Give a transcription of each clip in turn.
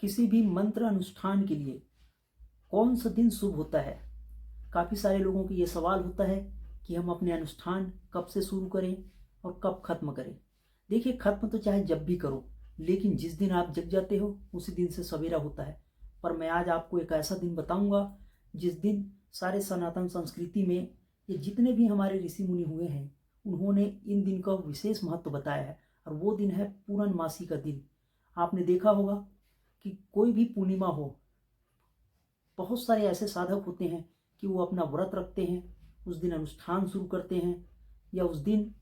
किसी भी मंत्र अनुष्ठान के लिए कौन सा दिन शुभ होता है? काफ़ी सारे लोगों को ये सवाल होता है कि हम अपने अनुष्ठान कब से शुरू करें और कब खत्म करें। देखिए, खत्म तो चाहे जब भी करो, लेकिन जिस दिन आप जग जाते हो उसी दिन से सवेरा होता है। पर मैं आज आपको एक ऐसा दिन बताऊंगा जिस दिन सारे सनातन संस्कृति में ये जितने भी हमारे ऋषि मुनि हुए हैं उन्होंने इन दिन का विशेष महत्व बताया है, और वो दिन है पूर्णमासी का दिन। आपने देखा होगा कि कोई भी पूर्णिमा हो, बहुत सारे ऐसे साधक होते हैं कि वो अपना व्रत रखते हैं, उस दिन अनुष्ठान शुरू करते हैं, या उस दिन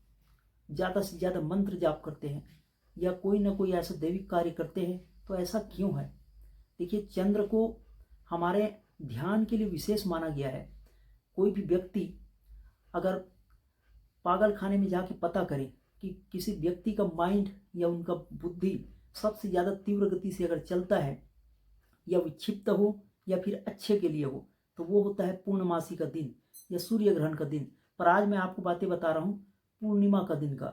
ज़्यादा से ज़्यादा मंत्र जाप करते हैं, या कोई ना कोई ऐसा दैविक कार्य करते हैं। तो ऐसा क्यों है? देखिए, चंद्र को हमारे ध्यान के लिए विशेष माना गया है। कोई भी व्यक्ति अगर पागल खाने में जाके पता करे कि किसी व्यक्ति का माइंड या उनका बुद्धि सबसे ज़्यादा तीव्र गति से अगर चलता है, या विक्षिप्त हो या फिर अच्छे के लिए हो, तो वो होता है पूर्णमासी का दिन या सूर्य ग्रहण का दिन। पर आज मैं आपको बातें बता रहा हूँ पूर्णिमा का दिन का।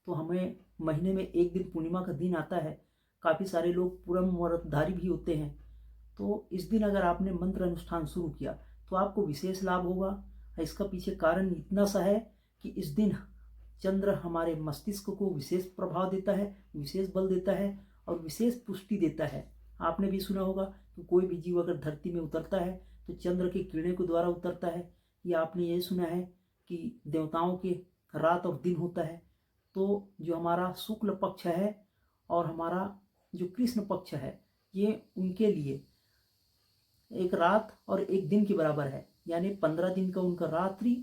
तो हमें महीने में एक दिन पूर्णिमा का दिन आता है। काफ़ी सारे लोग पूर्व व्रतधारी भी होते हैं। तो इस दिन अगर आपने मंत्र अनुष्ठान शुरू किया तो आपको विशेष लाभ होगा। इसका पीछे कारण इतना सा है कि इस दिन चंद्र हमारे मस्तिष्क को विशेष प्रभाव देता है, विशेष बल देता है और विशेष पुष्टि देता है। आपने भी सुना होगा कि कोई भी जीव अगर धरती में उतरता है तो चंद्र के किरणों के द्वारा उतरता है, या आपने ये सुना है कि देवताओं के रात और दिन होता है। तो जो हमारा शुक्ल पक्ष है और हमारा जो कृष्ण पक्ष है, ये उनके लिए एक रात और एक दिन के बराबर है। यानी 15 दिन का उनका रात्रि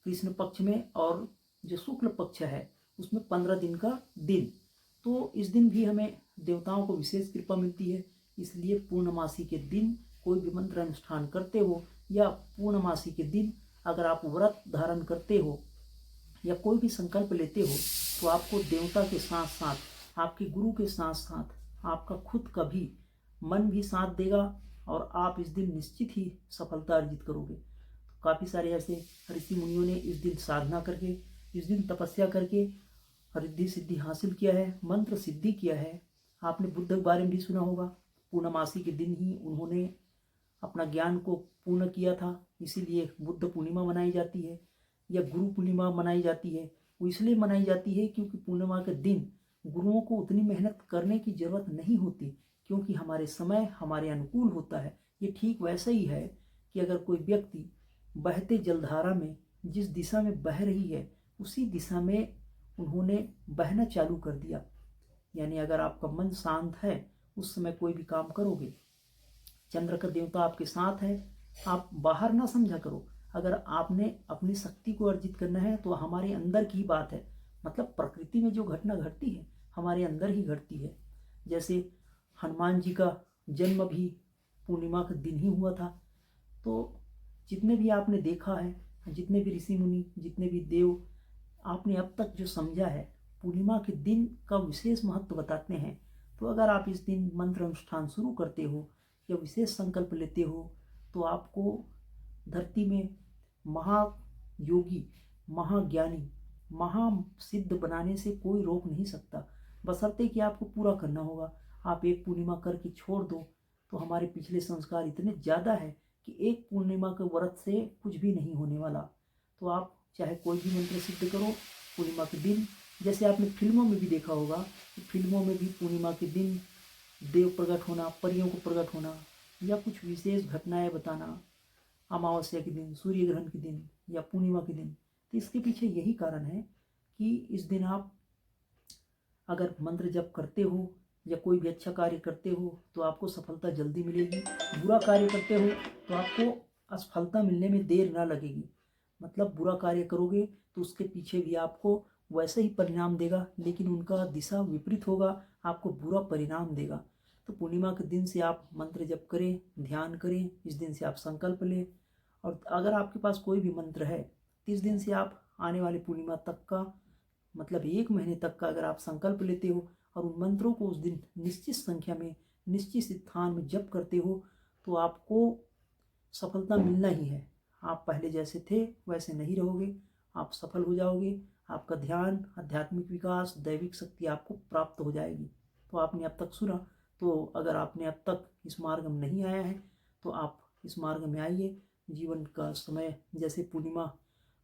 कृष्ण पक्ष में, और जो शुक्ल पक्ष है उसमें 15 दिन का दिन। तो इस दिन भी हमें देवताओं को विशेष कृपा मिलती है। इसलिए पूर्णमासी के दिन कोई भी मंत्र अनुष्ठान करते हो, या पूर्णमासी के दिन अगर आप व्रत धारण करते हो या कोई भी संकल्प लेते हो, तो आपको देवता के साथ साथ आपके गुरु के साथ साथ आपका खुद का भी मन भी साथ देगा, और आप इस दिन निश्चित ही सफलता अर्जित करोगे। तो काफ़ी सारे ऐसे ऋषि मुनियों ने इस दिन साधना करके, इस दिन तपस्या करके रिद्धि सिद्धि हासिल किया है, मंत्र सिद्धि किया है। आपने बुद्ध के बारे में भी सुना होगा। पूर्णमासी के दिन ही उन्होंने अपना ज्ञान को पूर्ण किया था, इसीलिए बुद्ध पूर्णिमा मनाई जाती है, या गुरु पूर्णिमा मनाई जाती है। वो इसलिए मनाई जाती है क्योंकि पूर्णिमा के दिन गुरुओं को उतनी मेहनत करने की जरूरत नहीं होती, क्योंकि हमारे समय हमारे अनुकूल होता है। ये ठीक वैसा ही है कि अगर कोई व्यक्ति बहते जलधारा में जिस दिशा में बह रही है उसी दिशा में उन्होंने बहना चालू कर दिया। यानी अगर आपका मन शांत है उस समय कोई भी काम करोगे, चंद्र का देवता आपके साथ है। आप बाहर ना समझा करो, अगर आपने अपनी शक्ति को अर्जित करना है तो हमारे अंदर की बात है। मतलब प्रकृति में जो घटना घटती है हमारे अंदर ही घटती है। जैसे हनुमान जी का जन्म भी पूर्णिमा के दिन ही हुआ था। तो जितने भी आपने देखा है, जितने भी ऋषि मुनि, जितने भी देव आपने अब तक जो समझा है, पूर्णिमा के दिन का विशेष महत्व बताते हैं। तो अगर आप इस दिन मंत्र अनुष्ठान शुरू करते हो या विशेष संकल्प लेते हो, तो आपको धरती में महायोगी, महाज्ञानी, महासिद्ध बनाने से कोई रोक नहीं सकता, बशर्ते कि आपको पूरा करना होगा। आप एक पूर्णिमा करके छोड़ दो तो हमारे पिछले संस्कार इतने ज़्यादा है कि एक पूर्णिमा के व्रत से कुछ भी नहीं होने वाला। तो आप चाहे कोई भी मंत्र सिद्ध करो पूर्णिमा के दिन। जैसे आपने फिल्मों में भी देखा होगा कि फिल्मों में भी पूर्णिमा के दिन देव प्रकट होना, परियों को प्रकट होना, या कुछ विशेष घटनाएं बताना, अमावस्या के दिन, सूर्य ग्रहण के दिन या पूर्णिमा के दिन। तो इसके पीछे यही कारण है कि इस दिन आप अगर मंत्र जप करते हो या कोई भी अच्छा कार्य करते हो तो आपको सफलता जल्दी मिलेगी। बुरा कार्य करते हो तो आपको असफलता मिलने में देर ना लगेगी। मतलब बुरा कार्य करोगे तो उसके पीछे भी आपको वैसे ही परिणाम देगा, लेकिन उनका दिशा विपरीत होगा, आपको बुरा परिणाम देगा। तो पूर्णिमा के दिन से आप मंत्र जप करें, ध्यान करें, इस दिन से आप संकल्प लें। और अगर आपके पास कोई भी मंत्र है तो इस दिन से आप आने वाली पूर्णिमा तक का, मतलब 1 महीने तक का अगर आप संकल्प लेते हो और उन मंत्रों को उस दिन निश्चित संख्या में, निश्चित स्थान में जप करते हो, तो आपको सफलता मिलना ही है। आप पहले जैसे थे वैसे नहीं रहोगे, आप सफल हो जाओगे। आपका ध्यान, आध्यात्मिक विकास, दैविक शक्ति आपको प्राप्त हो जाएगी। तो आपने अब तक सुना तो अगर आपने अब तक इस मार्ग में नहीं आया है तो आप इस मार्ग में आइए। जीवन का समय जैसे पूर्णिमा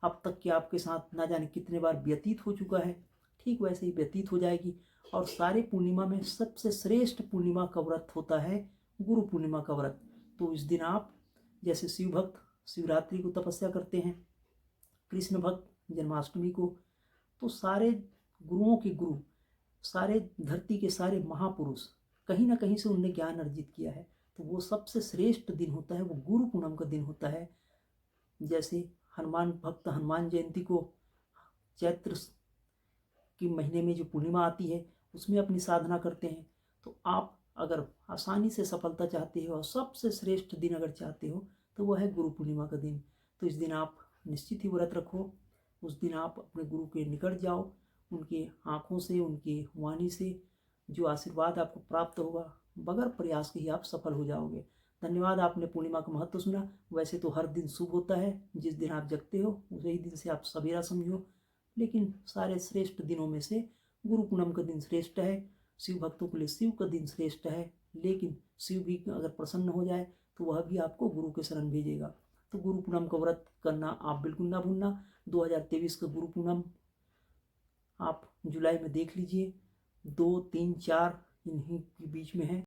अब तक के आपके साथ ना जाने कितने बार व्यतीत हो चुका है, ठीक वैसे ही व्यतीत हो जाएगी। और सारे पूर्णिमा में सबसे श्रेष्ठ पूर्णिमा का व्रत होता है गुरु पूर्णिमा का व्रत। तो इस दिन आप जैसे शिव भक्त शिवरात्रि को तपस्या करते हैं, कृष्ण भक्त जन्माष्टमी को, तो सारे गुरुओं के गुरु, सारे धरती के सारे महापुरुष कहीं ना कहीं से उनने ज्ञान अर्जित किया है। तो वो सबसे श्रेष्ठ दिन होता है, वो गुरु पूनम का दिन होता है। जैसे हनुमान भक्त हनुमान जयंती को चैत्र की महीने में जो पूर्णिमा आती है उसमें अपनी साधना करते हैं। तो आप अगर आसानी से सफलता चाहते हो और सबसे श्रेष्ठ दिन अगर चाहते हो तो वह है गुरु पूर्णिमा का दिन। तो इस दिन आप निश्चित ही व्रत रखो। उस दिन आप अपने गुरु के निकट जाओ, उनके आँखों से उनके वाणी से जो आशीर्वाद आपको प्राप्त होगा बगैर प्रयास के ही आप सफल हो जाओगे। धन्यवाद, आपने पूर्णिमा का महत्व सुना। वैसे तो हर दिन शुभ होता है, जिस दिन आप जगते हो उसी दिन से आप सवेरा समझो, लेकिन सारे श्रेष्ठ दिनों में से गुरु पूनम का दिन श्रेष्ठ है। शिव भक्तों के लिए शिव का दिन श्रेष्ठ है, लेकिन शिव भी अगर प्रसन्न हो जाए तो वह भी आपको गुरु के शरण भेजेगा। तो गुरु पूनम का व्रत करना आप बिल्कुल ना भूलना। 2023 का गुरु पूनम आप जुलाई में देख लीजिए, 2, 3, 4 इन्हीं के बीच में है।